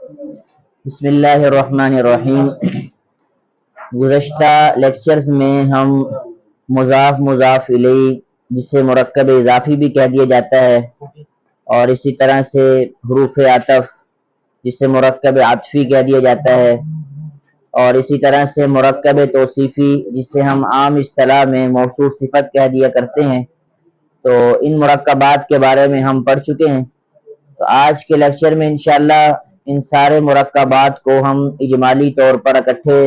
بسم اللہ الرحمن الرحیم۔ گزشتہ لیکچرز میں ہم مضاف الیہ جسے مرکب اضافی بھی کہہ دیا جاتا ہے، اور اسی طرح سے حروف عطف جسے مرکب عطفی کہہ دیا جاتا ہے، اور اسی طرح سے مرکب توصیفی جسے ہم عام اصطلاح میں موصوف صفت کہہ دیا کرتے ہیں، تو ان مرکبات کے بارے میں ہم پڑھ چکے ہیں۔ تو آج کے لیکچر میں انشاءاللہ ان سارے مرکبات کو ہم اجمالی طور پر اکٹھے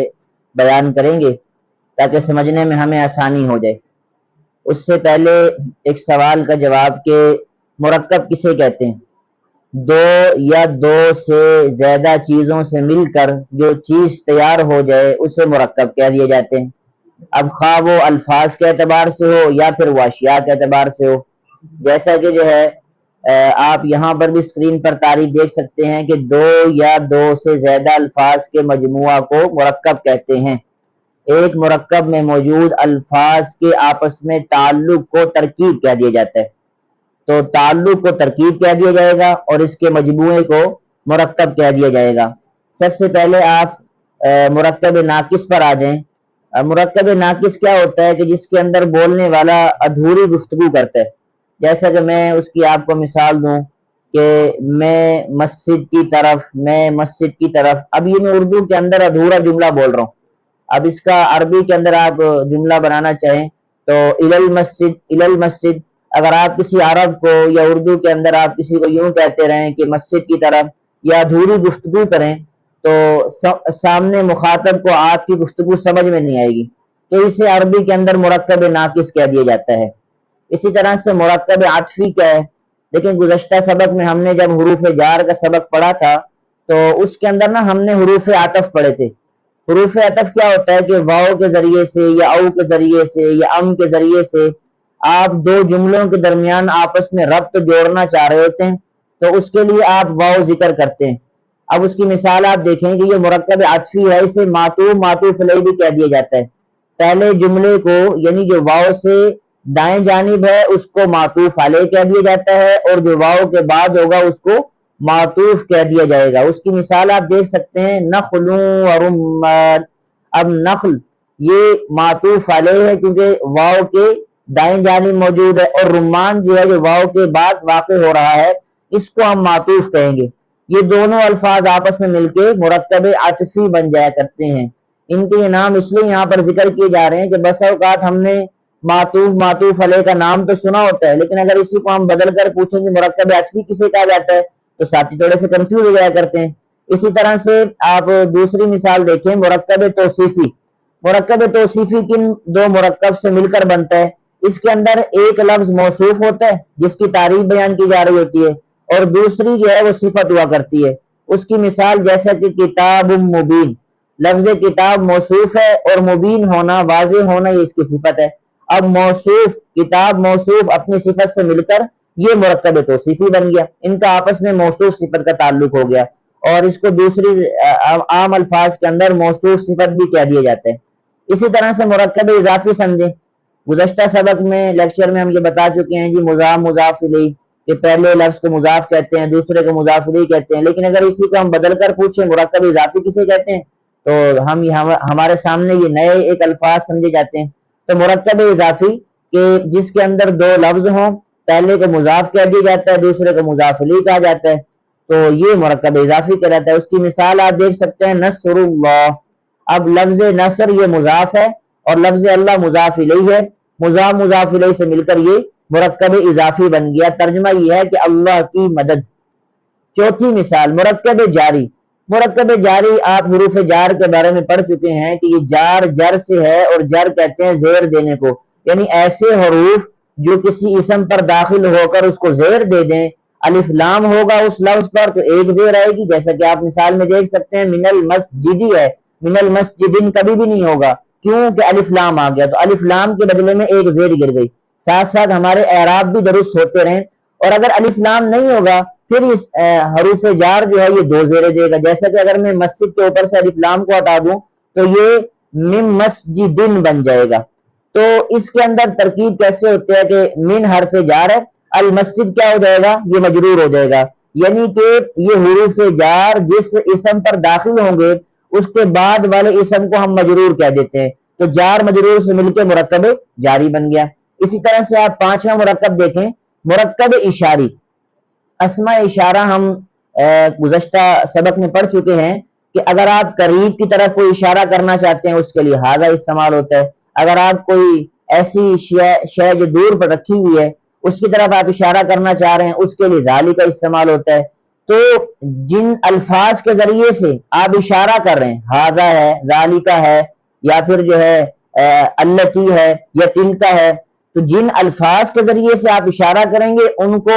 بیان کریں گے تاکہ سمجھنے میں ہمیں آسانی ہو جائے۔ اس سے پہلے ایک سوال کا جواب کہ مرکب کسے کہتے ہیں؟ دو یا دو سے زیادہ چیزوں سے مل کر جو چیز تیار ہو جائے اسے مرکب کہہ دیے جاتے ہیں۔ اب خواہ وہ الفاظ کے اعتبار سے ہو یا پھر وہ اشیاء کے اعتبار سے ہو، جیسا کہ جو ہے آپ یہاں پر بھی اسکرین پر تعریف دیکھ سکتے ہیں کہ دو یا دو سے زیادہ الفاظ کے مجموعہ کو مرکب کہتے ہیں۔ ایک مرکب میں موجود الفاظ کے آپس میں تعلق کو ترکیب کہہ دیا جاتا ہے، تو تعلق کو ترکیب کہہ دیا جائے گا اور اس کے مجموعے کو مرکب کہہ دیا جائے گا۔ سب سے پہلے آپ مرکب ناقص پر آ جائیں۔ مرکب ناقص کیا ہوتا ہے کہ جس کے اندر بولنے والا ادھوری گفتگو کرتا ہے، جیسا کہ میں اس کی آپ کو مثال دوں کہ میں مسجد کی طرف، اب یہ میں اردو کے اندر ادھورا جملہ بول رہا ہوں۔ اب اس کا عربی کے اندر آپ جملہ بنانا چاہیں تو الی المسجد، اگر آپ کسی عرب کو یا اردو کے اندر آپ کسی کو یوں کہتے رہیں کہ مسجد کی طرف یا ادھوری گفتگو کریں تو سامنے مخاطب کو آپ کی گفتگو سمجھ میں نہیں آئے گی، تو اسے عربی کے اندر مرکب ناقص کہہ دیا جاتا ہے۔ اسی طرح سے مرکب عطفی کیا ہے؟ لیکن گزشتہ سبق میں ہم نے جب حروف جار کا سبق پڑھا تھا تو اس کے اندر ہم نے حروف عطف پڑھے تھے۔ حروف عطف کیا ہوتا ہے کہ واو کے ذریعے سے یا او کے ذریعے سے یا ام کے ذریعے سے آپ دو جملوں کے درمیان آپس میں ربط جوڑنا چاہ رہے ہوتے ہیں، تو اس کے لیے آپ واو ذکر کرتے ہیں۔ اب اس کی مثال آپ دیکھیں کہ یہ مرکب عطفی ہے، اسے معطوف علیہ بھی کہہ دیا جاتا ہے۔ پہلے جملے کو یعنی جو واو سے دائیں جانب ہے اس کو معطوف علیہ کہہ دیا جاتا ہے، اور جو واو کے بعد ہوگا اس کو معطوف کہہ دیا جائے گا۔ اس کی مثال آپ دیکھ سکتے ہیں نخل و رمان۔ اب نخل یہ معطوف علیہ ہے کیونکہ واو کے دائیں جانب موجود ہے، اور رمان جو ہے جو واو کے بعد واقع ہو رہا ہے اس کو ہم معطوف کہیں گے۔ یہ دونوں الفاظ آپس میں مل کے مرکب عطفی بن جایا کرتے ہیں۔ ان کے نام اس لیے یہاں پر ذکر کیے جا رہے ہیں کہ بسا اوقات ہم نے معطوف علیہ کا نام تو سنا ہوتا ہے، لیکن اگر اسی کو ہم بدل کر پوچھیں کہ مرکب عطفی کسے کہا جاتا ہے تو ساتھی تھوڑے سے کنفیوز ہو جایا کرتے ہیں۔ اسی طرح سے آپ دوسری مثال دیکھیں مرکب توصیفی۔ مرکب توصیفی کن دو مرکب سے مل کر بنتا ہے؟ اس کے اندر ایک لفظ موصوف ہوتا ہے جس کی تعریف بیان کی جا رہی ہوتی ہے، اور دوسری جو ہے وہ صفت ہوا کرتی ہے۔ اس کی مثال جیسا کہ کتاب مبین، لفظ کتاب موصوف ہے اور مبین ہونا، واضح ہونا، یہ اس کی صفت ہے۔ اب کتاب موصوف اپنی صفت سے مل کر یہ مرکب توصیفی بن گیا، ان کا آپس میں موصوف صفت کا تعلق ہو گیا، اور اس کو دوسری عام الفاظ کے اندر موصوف صفت بھی کہہ دیا جاتا ہے۔ اسی طرح سے مرکب اضافی سمجھیں۔ گزشتہ سبق میں لیکچر میں ہم یہ بتا چکے ہیں جی مضاف الیہ کہ پہلے لفظ کو مضاف کہتے ہیں، دوسرے کو مضاف الیہ کہتے ہیں، لیکن اگر اسی کو ہم بدل کر پوچھیں مرکب اضافی کسے کہتے ہیں تو ہمارے سامنے یہ نئے ایک الفاظ سمجھے جاتے ہیں۔ تو مرکب اضافی کہ جس کے اندر دو لفظ ہوں، پہلے کو مضاف کہہ دیا جاتا ہے، دوسرے کو مضاف الیہ کہا جاتا ہے، تو یہ مرکب اضافی کہلاتا ہے۔ اس کی مثال آپ دیکھ سکتے ہیں نصر اللہ۔ اب لفظ نصر یہ مضاف ہے اور لفظ اللہ مضاف الیہ ہے، مضاف الیہ سے مل کر یہ مرکب اضافی بن گیا۔ ترجمہ یہ ہے کہ اللہ کی مدد۔ چوتھی مثال مرکب جاری۔ مرکب جاری آپ حروف جار کے بارے میں پڑھ چکے ہیں کہ یہ جر سے ہے، اور جر کہتے ہیں زیر دینے کو، یعنی ایسے حروف جو کسی اسم پر داخل ہو کر اس کو زیر دے دیں۔ الف لام ہوگا اس لفظ پر تو ایک زیر آئے گی، جیسا کہ آپ مثال میں دیکھ سکتے ہیں من المسجدی ہے، من المسجدین کبھی بھی نہیں ہوگا، کیوں کہ الف لام آ گیا، تو الف لام کے بدلے میں ایک زیر گر گئی۔ ساتھ ساتھ ہمارے اعراب بھی درست ہوتے رہیں، اور اگر الف لام نہیں ہوگا پھر اس حروف جار جو ہے یہ دو زیریں دے گا، جیسا کہ اگر میں مسجد کے اوپر سے الف لام کو ہٹا دوں تو یہ من مسجدن بن جائے گا۔ تو اس کے اندر ترکیب کیسے ہوتے ہے کہ من حرف جار ہے، المسجد کیا ہو جائے گا، یہ مجرور ہو جائے گا، یعنی کہ یہ حروف جار جس اسم پر داخل ہوں گے اس کے بعد والے اسم کو ہم مجرور کہہ دیتے ہیں، تو جار مجرور سے مل کے مرکب جاری بن گیا۔ اسی طرح سے آپ پانچواں مرکب دیکھیں، مرکب اشاری۔ اسماء اشارہ ہم گزشتہ سبق میں پڑھ چکے ہیں کہ اگر آپ قریب کی طرف کوئی اشارہ کرنا چاہتے ہیں اس کے لیے ہاذا استعمال ہوتا ہے، اگر آپ کوئی ایسی شے جو دور پر رکھی ہوئی ہے اس کی طرف آپ اشارہ کرنا چاہ رہے ہیں اس کے لیے ذالک کا استعمال ہوتا ہے۔ تو جن الفاظ کے ذریعے سے آپ اشارہ کر رہے ہیں، ہاذا ہے، ذالک ہے، یا پھر جو ہے التی ہے یا تلک ہے، تو جن الفاظ کے ذریعے سے آپ اشارہ کریں گے ان کو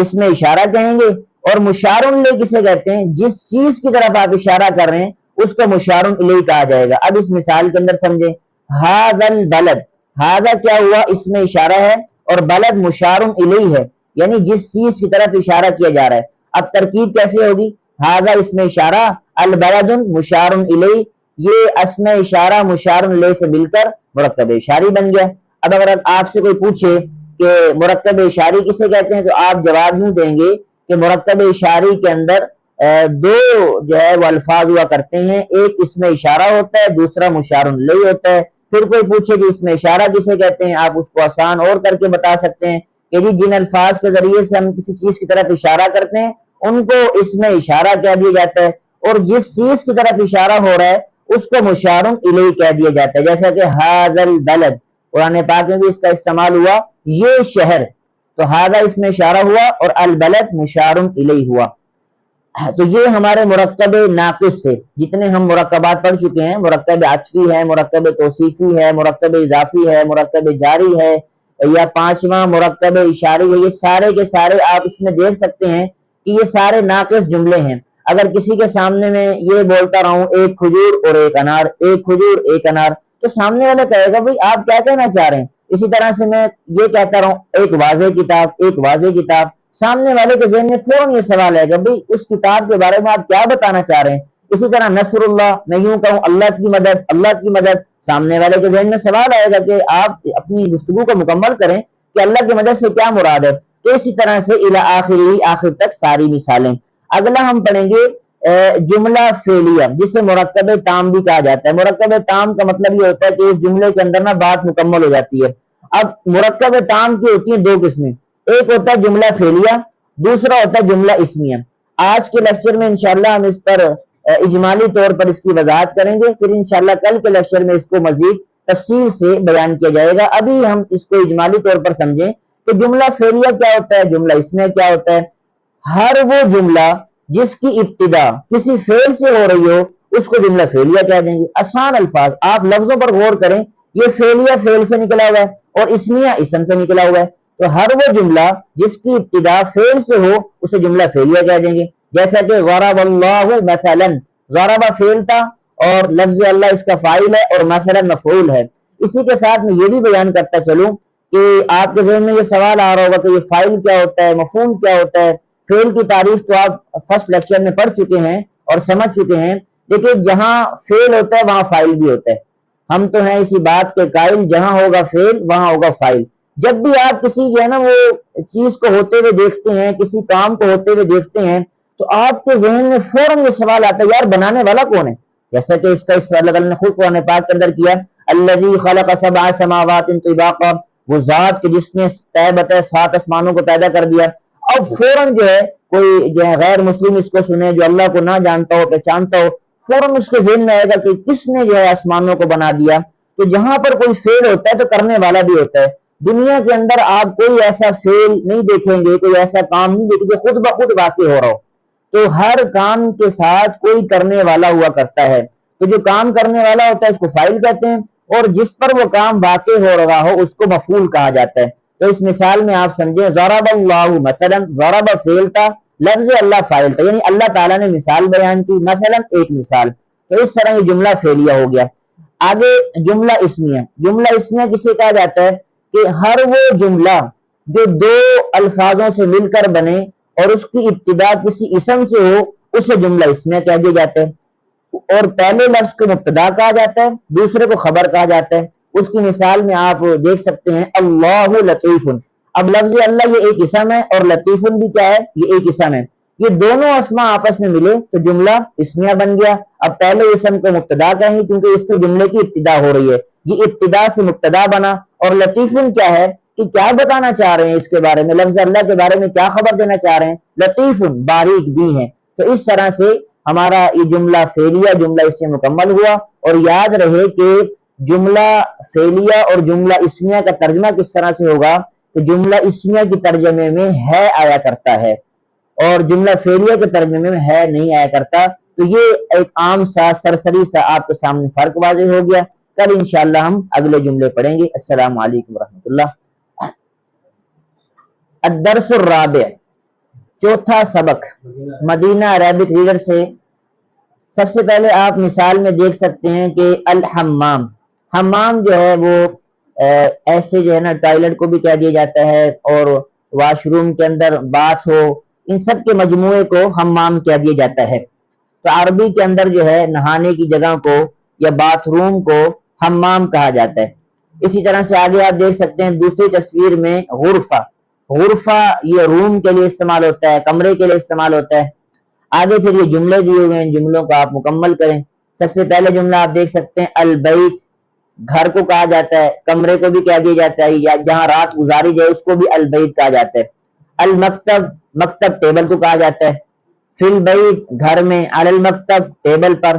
اس میں اشارہ کہیں گے۔ اور مشار الیہ کسے کہتے ہیں؟ جس چیز کی طرف آپ اشارہ کر رہے ہیں اس کو مشار الیہ کہا جائے گا۔ اب اس مثال کے اندر سمجھیں، ھذا البلد، ھذا کیا ہوا؟ اس میں اشارہ ہے، اور بلد مشار الیہ ہے، یعنی جس چیز کی طرف اشارہ کیا جا رہا ہے۔ اب ترکیب کیسے ہوگی؟ ھذا اس میں اشارہ، البلد مشار الیہ، یہ اسم اشارہ مشار الیہ سے مل کر مرکب اشاری بن گیا۔ اب اگر آپ سے کوئی پوچھے کہ مرکب اشاری کسے کہتے ہیں تو آپ جواب یوں دیں گے کہ مرکب اشاری کے اندر دو جو ہے وہ الفاظ ہوا کرتے ہیں، ایک اسم اشارہ ہوتا ہے، دوسرا مشار الیہ ہوتا ہے۔ پھر کوئی پوچھے کہ اسم اشارہ کسے کہتے ہیں، آپ اس کو آسان اور کر کے بتا سکتے ہیں کہ جی جن الفاظ کے ذریعے سے ہم کسی چیز کی طرف اشارہ کرتے ہیں ان کو اسم اشارہ کہہ دیا جاتا ہے، اور جس چیز کی طرف اشارہ ہو رہا ہے اس کو مشار الیہ کہہ دیا جاتا ہے، جیسا کہ ھذا البلد، قرآن پاک میں بھی اس کا استعمال ہوا، یہ شہر، تو ھذا اس میں اشارہ ہوا اور البلد مشار الیہ ہوا۔ تو یہ ہمارے مرکب ناقص تھے، جتنے ہم مرکبات پڑھ چکے ہیں، مرکب عطفی ہے، مرکب توصیفی ہے، مرکب اضافی ہے، مرکب جاری ہے، یا پانچواں مرکب اشاری ہے، یہ سارے کے سارے آپ اس میں دیکھ سکتے ہیں کہ یہ سارے ناقص جملے ہیں۔ اگر کسی کے سامنے میں یہ بولتا رہا ہوں ایک کھجور اور ایک انار، ایک کھجور ایک انار، تو سامنے والا کہے گا بھئی آپ کیا کہنا چاہ رہے ہیں؟ اسی طرح سے میں یہ کہتا رہا ہوں ایک واضح کتاب، ایک واضح کتاب، سامنے والے کے ذہن میں فوراً یہ سوال آئے گا بھئی اس کتاب کے بارے میں آپ کیا بتانا چاہ رہے ہیں؟ اسی طرح نصر اللہ، میں یوں کہوں اللہ کی مدد، اللہ کی مدد، سامنے والے کے ذہن میں سوال آئے گا کہ آپ اپنی گفتگو کو مکمل کریں کہ اللہ کی مدد سے کیا مراد ہے۔ تو اسی طرح سے الی آخری، آخر تک ساری مثالیں۔ اگلا ہم پڑھیں گے جملہ فعلیہ، جسے مرکب تام بھی کہا جاتا ہے۔ مرکب تام کا مطلب یہ ہوتا ہے کہ اس جملے کے اندر نا بات مکمل ہو جاتی ہے۔ اب مرکب تام کی ہوتی ہیں دو قسمیں، ایک ہوتا ہے جملہ فعلیہ، دوسرا ہوتا ہے جملہ اسمیہ۔ آج کے لیکچر میں انشاءاللہ ہم اس پر اجمالی طور پر اس کی وضاحت کریں گے، پھر انشاءاللہ کل کے لیکچر میں اس کو مزید تفصیل سے بیان کیا جائے گا۔ ابھی ہم اس کو اجمالی طور پر سمجھیں کہ جملہ فعلیہ کیا ہوتا ہے، جملہ اسمیہ کیا ہوتا ہے۔ ہر وہ جملہ جس کی ابتدا کسی فعل سے ہو رہی ہو اس کو جملہ فعلیہ کہہ دیں گے۔ آسان الفاظ، آپ لفظوں پر غور کریں، یہ فعلیہ فعل سے نکلا ہوا ہے اور اسمیہ اسم سے نکلا ہوا ہے، تو ہر وہ جملہ جس کی ابتدا فعل سے ہو اسے جملہ فعلیہ کہہ دیں گے۔ جیسا کہ ضرب اللہ مثلا، ضرب فعل تھا اور لفظ اللہ اس کا فاعل ہے اور مثلا مفعول ہے۔ اسی کے ساتھ میں یہ بھی بیان کرتا چلوں کہ آپ کے ذہن میں یہ سوال آ رہا ہوگا کہ یہ فاعل کیا ہوتا ہے، مفعول کیا ہوتا ہے۔ فعل کی تعریف تو آپ فرسٹ لیکچر میں پڑھ چکے ہیں اور سمجھ چکے ہیں، لیکن جہاں فعل ہوتا ہے وہاں فاعل بھی ہوتا ہے۔ ہم تو ہیں اسی بات کے قائل، جہاں ہوگا فعل وہاں ہوگا فاعل۔ جب بھی آپ کسی جو ہے نا وہ چیز کو ہوتے ہوئے دیکھتے ہیں، کسی کام کو ہوتے ہوئے دیکھتے ہیں، تو آپ کے ذہن میں فوراً یہ سوال آتا ہے یار بنانے والا کون ہے؟ جیسا کہ اس کا اللہ تعالیٰ نے خود قرآن پاک کے اندر کیا، الذی خلق سبع سماوات طباقا، وہ ذات کہ جس نے طے بطے 7 آسمانوں کو پیدا کر دیا۔ اب فوراً جو ہے کوئی جو ہے غیر مسلم اس کو سنے جو اللہ کو نہ جانتا ہو پہچانتا ہو، فوراً اس کے ذہن میں آئے گا کہ کس نے جو ہے آسمانوں کو بنا دیا۔ تو جہاں پر کوئی فعل ہوتا ہے تو کرنے والا بھی ہوتا ہے۔ دنیا کے اندر آپ کوئی ایسا فعل نہیں دیکھیں گے، کوئی ایسا کام نہیں دیکھیں گے خود بخود واقع ہو رہا ہو، تو ہر کام کے ساتھ کوئی کرنے والا ہوا کرتا ہے۔ تو جو کام کرنے والا ہوتا ہے اس کو فاعل کہتے ہیں، اور جس پر وہ کام واقع ہو رہا ہو اس کو مفعول کہا جاتا ہے۔ تو اس مثال میں آپ سمجھیں ضرب اللہ مثلا، ضرب فعل تھا، لفظ اللہ فاعل تھا، یعنی اللہ تعالیٰ نے مثال بیان کی، مثلا ایک مثال، تو اس طرح یہ جملہ فعلیہ ہو گیا۔ آگے جملہ اسمیہ، جملہ اسمیہ کسے کہا جاتا ہے کہ ہر وہ جملہ جو دو الفاظوں سے مل کر بنے اور اس کی ابتدا کسی اسم سے ہو اسے جملہ اسمیہ کہہ دیا جاتا ہے، اور پہلے لفظ کو مبتدا کہا جاتا ہے، دوسرے کو خبر کہا جاتا ہے۔ اس کی مثال میں آپ دیکھ سکتے ہیں اللہ لطیف، اب لفظ اللہ یہ ایک اسم ہے اور لطیف بھی کیا ہے، یہ ایک اسم ہے۔ یہ دونوں اسما آپس میں ملے تو جملہ اسمیہ بن گیا. اب پہلے اسم کو مبتدا کہیں کیونکہ اس سے جملے کی ابتدا ہو رہی ہے, یہ ابتدا سے مبتدا بنا. اور لطیفن کیا ہے کہ کیا بتانا چاہ رہے ہیں اس کے بارے میں, لفظ اللہ کے بارے میں کیا خبر دینا چاہ رہے ہیں, لطیفن باریک بھی ہیں. تو اس طرح سے ہمارا یہ جملہ فعلیہ جملہ اس سے مکمل ہوا. اور یاد رہے کہ جملہ فعلیہ اور جملہ اسمیہ کا ترجمہ کس طرح سے ہوگا, تو جملہ اسمیہ کی ترجمے میں ہے آیا کرتا ہے اور جملہ فعلیہ کے ترجمے میں ہے نہیں آیا کرتا. تو یہ ایک عام سا سرسری سا آپ کے سامنے فرق واضح ہو گیا. کل انشاءاللہ ہم اگلے جملے پڑھیں گے. السلام علیکم ورحمۃ اللہ. الدرس الرابع, چوتھا سبق مدینہ عربک ریڈر سے. سب سے پہلے آپ مثال میں دیکھ سکتے ہیں کہ الحمام, حمام جو ہے وہ ایسے جو ہے نا ٹوائلٹ کو بھی کہہ دیا جاتا ہے, اور واش روم کے اندر باتھ ہو, ان سب کے مجموعے کو حمام کہہ دیا جاتا ہے. تو عربی کے اندر جو ہے نہانے کی جگہ کو یا باتھ روم کو حمام کہا جاتا ہے. اسی طرح سے آگے آپ دیکھ سکتے ہیں دوسری تصویر میں غرفہ, غرفہ یہ روم کے لیے استعمال ہوتا ہے, کمرے کے لیے استعمال ہوتا ہے. آگے پھر یہ جملے دیے ہوئے ہیں, جملوں کو آپ مکمل کریں. سب سے پہلے جملہ آپ دیکھ سکتے ہیں البیت, گھر کو کہا جاتا ہے, کمرے کو بھی کہہ دیا جاتا ہے, یا جہاں رات گزاری جائے اس کو بھی البیت کہا جاتا ہے. المکتب, مکتب ٹیبل کو کہا جاتا ہے. فی البیت گھر میں, علی المکتب ٹیبل پر.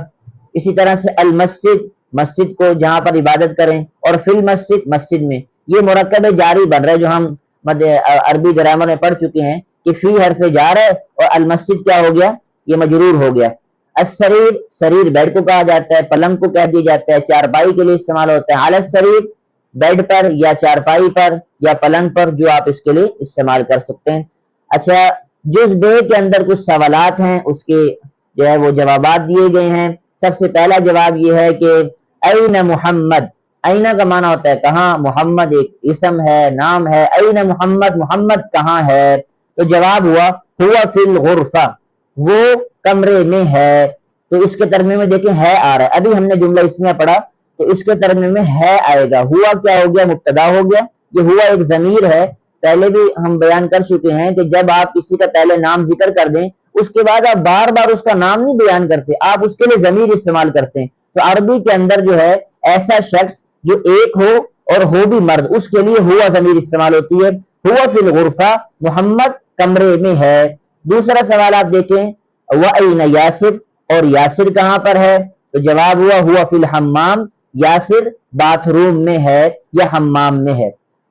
اسی طرح سے المسجد, مسجد کو جہاں پر عبادت کریں, اور فی المسجد مسجد میں. یہ مرکب جاری بن رہا ہے جو ہم عربی گرامر میں پڑھ چکے ہیں کہ فی حرف جار ہے اور المسجد کیا ہو گیا, یہ مجرور ہو گیا. السریر, سریر بیڈ کو کہا جاتا ہے, پلنگ کو کہہ دیا جاتا ہے, چارپائی کے لیے استعمال ہوتا ہے. علی السریر بیڈ پر یا چارپائی پر یا پلنگ پر, جو آپ اس کے لیے استعمال کر سکتے ہیں. اچھا, جز بے کے اندر کچھ سوالات ہیں, اس کے جو ہے وہ جوابات دیے گئے ہیں. سب سے پہلا جواب یہ ہے کہ این محمد, اینا کا معنی ہوتا ہے کہاں, محمد ایک اسم ہے, نام ہے. این محمد, محمد کہاں ہے؟ تو جواب ہوا ہوا فی الغرفہ, وہ کمرے میں ہے. تو اس کے ترجمے میں دیکھیں ہے آ رہا ہے, ابھی ہم نے جملہ اس میں پڑھا تو اس کے ترجمے میں ہے آئے گا. ہوا کیا ہو گیا, مبتدا ہو گیا. یہ ہوا ایک ضمیر ہے, پہلے بھی ہم بیان کر چکے ہیں کہ جب آپ کسی کا پہلے نام ذکر کر دیں اس کے بعد آپ بار بار اس کا نام نہیں بیان کرتے, آپ اس کے لیے ضمیر استعمال کرتے ہیں. تو عربی کے اندر جو ہے ایسا شخص جو ایک ہو اور ہو بھی مرد, اس کے لیے ہوا ضمیر استعمال ہوتی ہے. ہوا فی الغرفہ, محمد کمرے میں ہے. دوسرا سوال آپ دیکھیں وَأَيْنَ یاسر, اور یاسر کہاں پر ہے؟ تو جواب ہوا ہوا فی الحمام, یاسر باتھ روم میں ہے یا حمام میں ہے.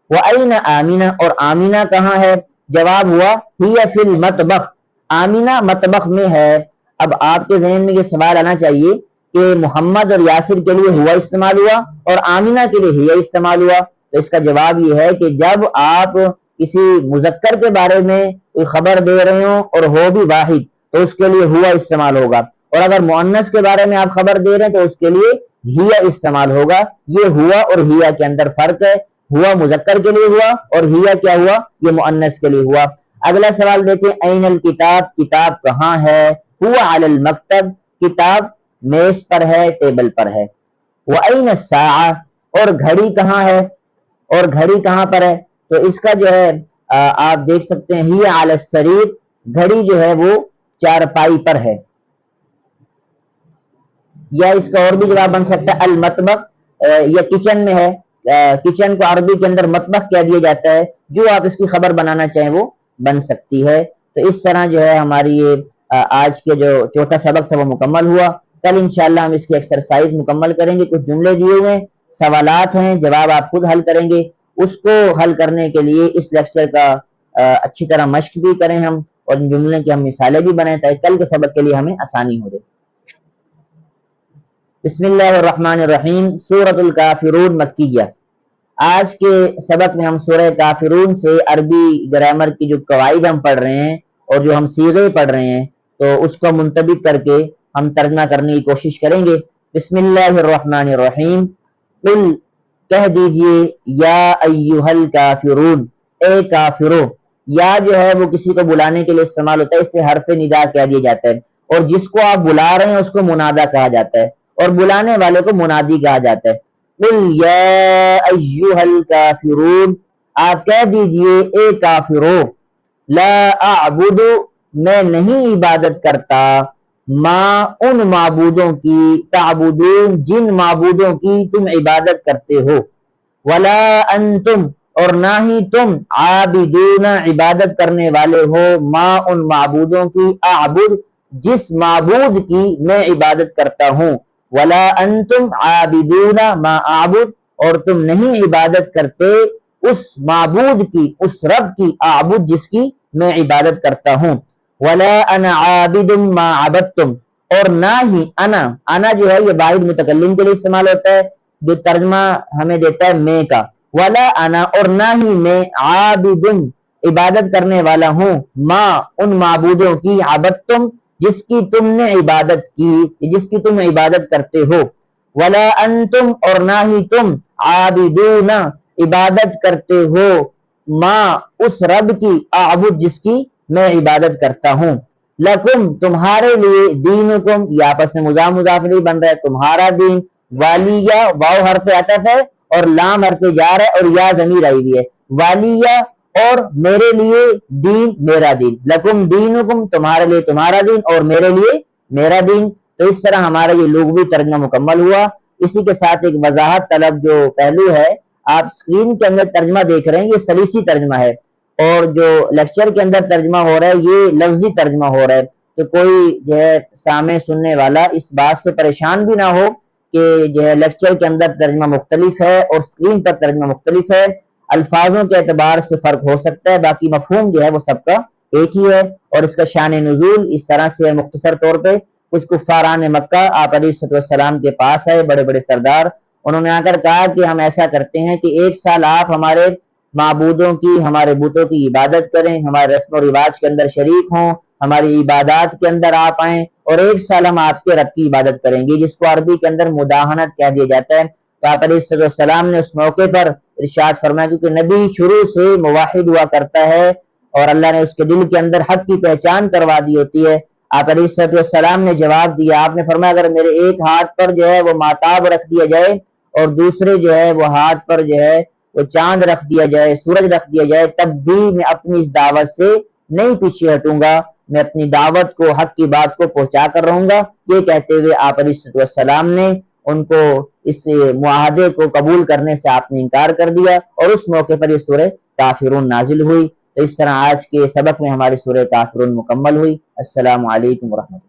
وَأَيْنَ آمینہ, اور آمینہ کہاں ہے؟ جواب ہوا ہی فی المطبخ, آمینہ مطبخ میں ہے. اب آپ کے ذہن میں یہ سوال آنا چاہیے کہ محمد اور یاسر کے لیے ہوا استعمال ہوا اور آمینہ کے لیے ہی استعمال ہوا. تو اس کا جواب یہ ہے کہ جب آپ کسی مذکر کے بارے میں کوئی خبر دے رہے ہوں اور ہو بھی واحد تو اس کے لیے ہوا استعمال ہوگا, اور اگر مؤنث کے بارے میں آپ خبر دے رہے ہیں تو اس کے لیے ہیا استعمال ہوگا. یہ ہوا اور ہیا کے اندر فرق ہے, ہوا مذکر کے لیے ہوا اور ہیا کیا ہوا, یہ مؤنث کے لیے ہوا. اگلا سوال دیکھیں این الکتاب, کتاب کہاں ہے؟ ہوا علی المکتب, کتاب میز پر ہے, ٹیبل پر ہے. وَأَيْنَ السَّاعَةُ, اور گھڑی کہاں ہے, اور گھڑی کہاں پر ہے؟ تو اس کا جو ہے آپ دیکھ سکتے ہیں ہی علی السریر, گھڑی جو ہے وہ چارپائی پر ہے. یا اس کا اور بھی جواب بن سکتا ہے المطبخ, یا کچن میں ہے. کچن کو عربی کے اندر مطبخ کہہ دیا جاتا ہے. جو آپ اس کی خبر بنانا چاہیں وہ بن سکتی ہے. تو اس طرح جو ہے ہماری یہ آج کے جو چوتھا سبق تھا وہ مکمل ہوا. کل انشاءاللہ ہم اس کی ایکسرسائز مکمل کریں گے. کچھ جملے دیے ہوئے ہیں, سوالات ہیں, جواب آپ خود حل کریں گے. اس کو حل کرنے کے لیے اس لیکچر کا اچھی طرح مشق بھی کریں ہم, اور جملے کی ہم مثالیں بھی بنائیں تاکہ کل کے سبق کے لیے ہمیں آسانی ہو جائے. بسم اللہ الرحمن الرحیم. سورۃ الکافرون مکیہ. آج کے سبق میں ہم سورہ کافرون سے عربی گرامر کی جو قواعد ہم پڑھ رہے ہیں اور جو ہم صیغے پڑھ رہے ہیں تو اس کو منطبق کر کے ہم ترجمہ کرنے کی کوشش کریں گے. بسم اللہ الرحمن الرحیم. قل, کہہ دیجئے, یا ایھا الکافرون, اے کافرو. یا جو ہے وہ کسی کو بلانے کے لیے استعمال ہوتا ہے, اس سے حرف ندا کہہ دیا جاتا ہے, اور جس کو آپ بلا رہے ہیں اس کو منادا کہا جاتا ہے, اور بلانے والے کو منادی کہا جاتا ہے. قل یا ایھا الکافرون, آپ کہہ دیجئے اے کافرو, لا اعبد, میں نہیں عبادت کرتا ما ان معبودوں کی تعبدون جن معبودوں کی تم عبادت کرتے ہو، ولا انتم اور نہ ہی تم عابدون عبادت کرنے والے ہو ما ان معبودوں کی اعبد جس معبود کی میں عبادت کرتا ہوں، ولا انتم عابدون ما اعبد اور تم نہیں عبادت کرتے اس معبود کی، اس رب کی، اعبد جس کی میں عبادت کرتا ہوں، ولا انا عابد ما عبدتم اور نہ ہی انا جو ہے یہ واحد متکلم کے لیے استعمال ہوتا ہے جو ترجمہ ہمیں دیتا ہے میں کا، ولا انا اور نہ ہی میں عابد عبادت کرنے والا ہوں ما ان معبودوں کی عبدتم جس کی تم نے عبادت کی، جس کی تم عبادت کرتے ہو، ولا انتم اور نہ ہی تم عابدون عبادت کرتے ہو ما اس رب کی اعبد جس کی میں عبادت کرتا ہوں، لکم تمہارے لیے دینکم یہ آپس میں مضاف مضاف الیہ بن رہا ہے تمہارا دین، والیہ واو حرف عطف ہے اور لام حرف جار ہے اور یا ضمیر آئی ہوئی ہے، والیہ اور میرے لیے دین میرا دین، لکم دینکم تمہارے لیے تمہارا دین اور میرے لیے میرا دین۔ تو اس طرح ہمارا یہ لغوی ترجمہ مکمل ہوا۔ اسی کے ساتھ ایک وضاحت طلب جو پہلو ہے، آپ سکرین کے اندر ترجمہ دیکھ رہے ہیں یہ سلیسی ترجمہ ہے اور جو لیکچر کے اندر ترجمہ ہو رہا ہے یہ لفظی ترجمہ ہو رہا ہے، تو کوئی جو ہے سامع سننے والا اس بات سے پریشان بھی نہ ہو کہ جو ہے لیکچر کے اندر ترجمہ مختلف ہے اور سکرین پر ترجمہ مختلف ہے، الفاظوں کے اعتبار سے فرق ہو سکتا ہے، باقی مفہوم جو ہے وہ سب کا ایک ہی ہے۔ اور اس کا شان نزول اس طرح سے مختصر طور پہ کچھ کفاران مکہ آپ علیہ السلام کے پاس آئے، بڑے بڑے سردار، انہوں نے آ کر کہا کہ ہم ایسا کرتے ہیں کہ ایک سال آپ ہمارے معبودوں کی، ہمارے بتوں کی عبادت کریں، ہمارے رسم و رواج کے اندر شریک ہوں، ہماری عبادات کے اندر آپ آئیں اور ایک سال ہم آپ کے رب کی عبادت کریں گے، جس کو عربی کے اندر مداہنت کہہ دیا جاتا ہے۔ تو آپ علیہ السلام نے اس موقع پر ارشاد فرمایا کیونکہ نبی شروع سے موحد ہوا کرتا ہے اور اللہ نے اس کے دل کے اندر حق کی پہچان کروا دی ہوتی ہے، آپ علیہ السلام نے جواب دیا، آپ نے فرمایا اگر میرے ایک ہاتھ پر جو ہے وہ ماتاب رکھ دیا جائے اور دوسرے جو ہے وہ ہاتھ پر جو ہے وہ چاند رکھ دیا جائے، سورج رکھ دیا جائے، تب بھی میں اپنی اس دعوت سے نہیں پیچھے ہٹوں گا، میں اپنی دعوت کو، حق کی بات کو پہنچا کر رہوں گا۔ یہ کہتے ہوئے آپ علیہ السلام نے ان کو اس معاہدے کو قبول کرنے سے آپ نے انکار کر دیا اور اس موقع پر یہ سورہ کافرون نازل ہوئی۔ تو اس طرح آج کے سبق میں ہماری سورہ کافرون مکمل ہوئی۔ السلام علیکم ورحمۃ اللہ۔